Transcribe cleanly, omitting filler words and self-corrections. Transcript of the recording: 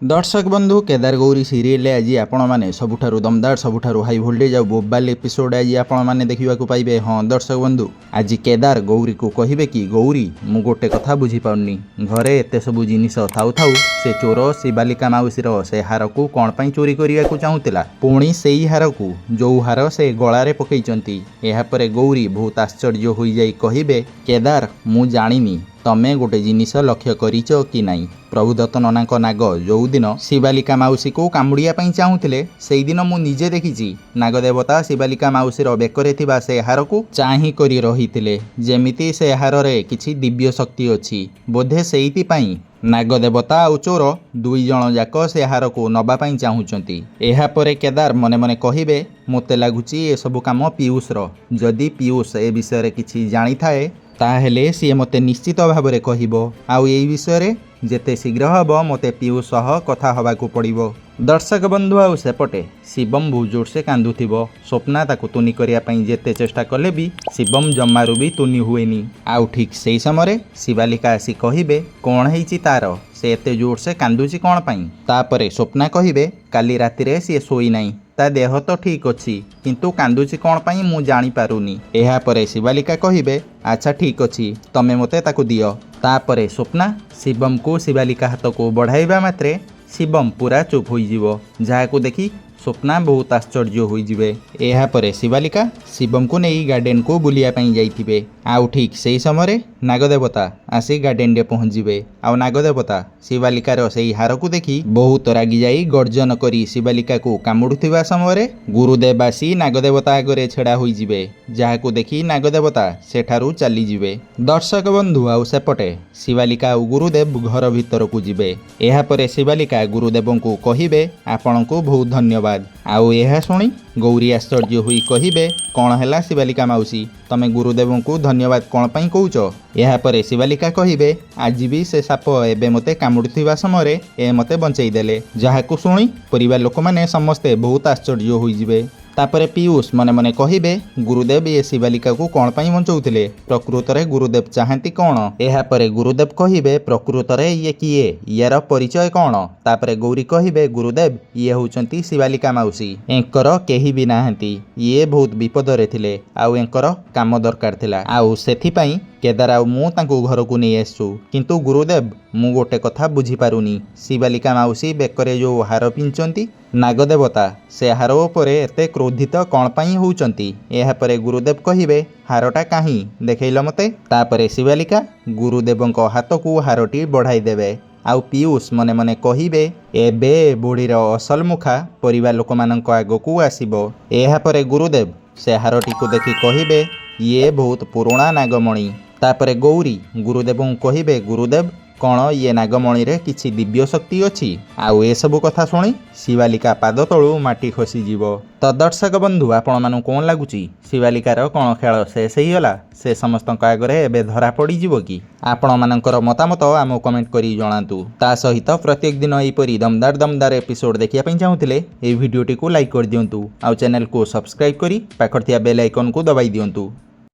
दर्शक बंधु केदार गौरी सीरियल आज आपण मैंने सबुठारु दमदार सबुठारु हाई वोल्टेज आ बोबाल एपिसोड आज आपण मैंने देखा पाइबे। हाँ दर्शक बंधु आज केदार गौरी को कहे कि गौरी मु गोटे कथा बुझी पाउनी घरे एत सब जिनिस थाउ थाउ से चोर शिवालिका माउसीर से हार को कौन पाई चोरी करने को चाहूला पुणी से हार को जो हार से गलारे पकईचंती। यापर गौरी बहुत आश्चर्य हो जाई कहिबे केदार मु जानिनी तमे गोटे जिनिस लक्ष्य करिच कि नाई। प्रभुदत्त ननाक नाग जो दिन शिवालिका माउसी को कामुड़िया चाहूले से दिन मु निजे देखी नागदेवता शिवालिका माउसीर बेकरे थिबा से हार को चाही करी रहिथिले जेमिति से हार रे किछि दिव्य शक्ति अछि। बोधे सेइति पई नागदेवता आउ चोर दुई जण जाक से हार को नबा पाई चाहूचंती। एहा परे केदार मने मने कहिबे मते लागुची ए सब काम पीयूषर जदि पीयूष ए विषय रे किछि जानि थाए ताहेले सी मते निश्चित भाव में कहब आउ ए विषय जेते शीघ्र हम मते पीयूष सह कथा हवाकू पड़िबो। दर्शक बंधु आउ सेपटे शिवम बहुत जोर से कांदुथिबो। स्वप्ना ताकू तुनी करिया पई जेते चेष्टा कले भी शिवम जम्मारू भी तुनी हुएनी। आउ ठीक सेही समय शिवालिका आसी कहिबे कौन हेइची तार से एते जोर से कांदुची कौन पाई। तापरे स्वप्ना कहिबे काली राति रे सी सोई नाही ता देह तो ठीक अच्छी किंतु कांदुची कौन पाई मु जानी पारुनी। एहा परे शिवालिका कहिबे अच्छा ठीक अच्छी तमे मते ताकू दियो। तापरे स्वप्ना शिवम को शिवालिका हाथ को बढ़ाइबा मात्रे शिवम पूरा चुप होइजिवो जाहाकू देखी स्वप्ना बहुत आश्चर्य होइजिबे। एहा परे शिवालिका शिवम को नहीं गार्डन को बुलिया पाई जाइथिबे। आउ ठीक सेही समय नागदेवता आसी गार्डन रे पहुंचजिबे। आउ नागदेवता शिवालिकार सेही हार को देखी बहुत रागी जाई गर्जन करी शिवालिका को कामुडुथिबा समय गुरुदेव आसी नागदेवता आगरे छेड़ा होइजिबे जाहाकू देखी नागदेवता सेठारू चली जिबे। दर्शक बंधु आउ सेपटे शिवालिका आउ गुरुदेव घर भीतर को जिबे। एहा परे शिवालिका गुरुदेव को कहिबे आपण को बहुत धन्यवाद। आउ यह शुणी गौरी आश्चर्य हुई कहिबे कौन है शिवालिका माउसी तमे गुरुदेव को धन्यवाद कौन पाई कहूच। यह परे शिवालिका कहिबे आज भी से साप एबे मते कामुडुथिबा समय ए मते बंचई देले जाहाकू शुणी परिवार लोक माने समस्ते बहुत आश्चर्य होई जिबे। तापरे पीयूष मने मने कहिबे गुरुदेव ये शिवालिका को कौन पाई बंचौथिले प्रकृत रे गुरुदेव चाहती कौन। एहा परे गुरुदेव कहिबे प्रकृत रे ये किए यार परिचय कौन। तापरे गौरी कहिबे गुरुदेव ये होचंती शिवालिका माउसी एंकर केही भी नाहंती ये बहुत विपद रे थिले आउ एंकर काम दरकार थिला आउ सेथि पई केदार आउ मु तांको घर को नहीं आसु किंतु गुरुदेव मु गोटे कथा बुझी पारुनी शिवालिका माउसी बेकरे जो हार पिंचंती नागदेवता से हार उपरे एते क्रोधित कौन पाई होउचंती। एहा परे गुरुदेव कहिबे हारटा काहीं देखैल मते। तापरे शिवालिका गुरुदेवंक हाथ को हारटी बढ़ाई देबे। आउ पीयूष मने मने कहिबे एबे बुढ़ीर असल मुखा परिवार लोक मानक आगकू आसीबो। एहा परे गुरुदेव से हारटी को देखि कहिबे ये बहुत पुराना नागमणि। तापरे गौरी गुरुदेव कहिबे गुरुदेव कौन ये नागमणि रे किछि दिव्य शक्ति अछि। आउ ए सब कथा सुनी शिवालिका पाद तळु माटी खसी जीवो। तो दर्शक बंधु आपण मानु कोन लागुची शिवालिकार कौन खेल शेष होईगला से समस्त आगरे एबे धरा पड़ी जीवो कि आपण मानकर मतामत आम कमेंट करी जणातु। ता सहित प्रत्येक दिन एपरी दमदार एपिसोड देखिया पई चाहूतिले ए वीडियोटी को लाइक कर दियंतु आउ चैनल को सब्सक्राइब करी पाखर थिया बेल आइकन को दबाई दियंतु।